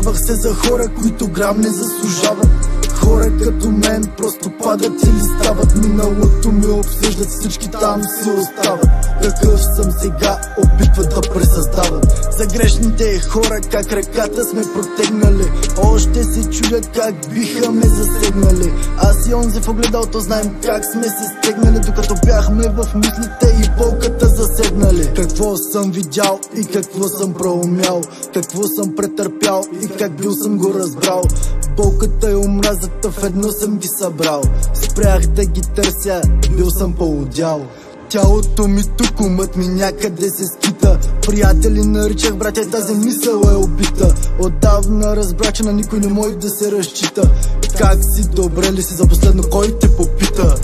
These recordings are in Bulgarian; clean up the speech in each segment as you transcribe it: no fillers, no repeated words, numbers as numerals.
Раздавах се за хора, които грам не заслужават. Хора като мен просто падат или стават. Миналото ми обсъждат, всички там си остават. Какъв съм сега, опитват да пресъздават. За грешните хора как ръката сме протегнали. Още се чудят как биха ме засегнали. Аз и онзи в огледалото знаем как сме се стегнали. Докато бяхме в мислите и болката заседнали. Какво съм видял и какво съм проумял. Какво съм претърпял и как бил съм го разбрал. Болката и омразата в едно съм ги събрал. Спрях да ги търся, бил съм полудял. Тялото ми тук, умът ми някъде се скита. Приятели наричах братя, тази мисъл е убита. Отдавна разбрах, че на никой не може да се разчита. Как си, добре ли си, за последно кой те попита?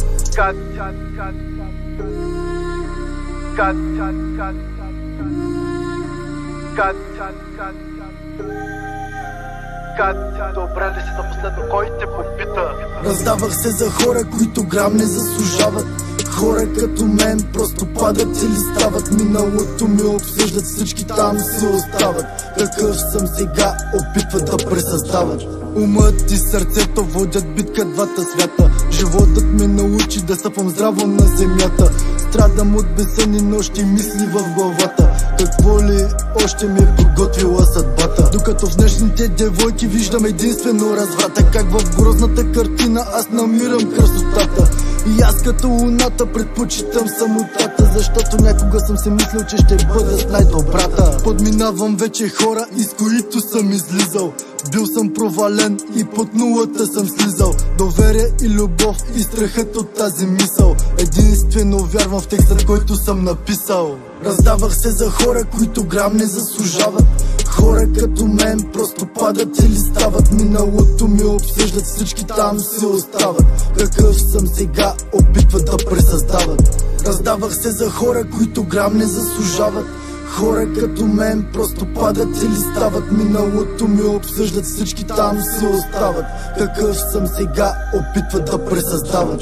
Добре ли си, за последно кой те попита? Раздавах се за хора, които грам не заслужават. Хора като мен просто падат или стават. Миналото ми обсъждат, всички там си остават. Какъв съм сега, опитват да пресъздават. Умът и сърцето водят битка двата свята. Животът ме научи да стъпвам здраво на земята. Страдам от безсънни нощи, мисли в главата. Какво ли още ми е подготвила съдбата? Докато в днешните девойки виждам единствено разврата. Как в грозната картина аз намирам красотата. И аз като луната предпочитам самотата. Защото някога съм се мислил, че ще бъда с най-добрата. Подминавам вече хора, из които съм излизал. Бил съм провален и под нулата съм слизал. Доверие и любов и страхът от тази мисъл. Единствено вярвам в текста, който съм написал. Раздавах се за хора, които грам не заслужават. Хора като мен просто падат или стават. Миналото ми обсъждат, всички там си остават. Какъв съм сега, опитват да пресъздават. Раздавах се за хора, които грам не заслужават. Хора като мен просто падат или стават. Миналото ми обсъждат, всички там си остават. Какъв съм сега, опитват да пресъздават.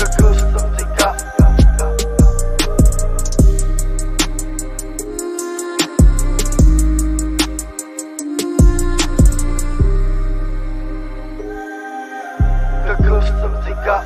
Какъв съм сега?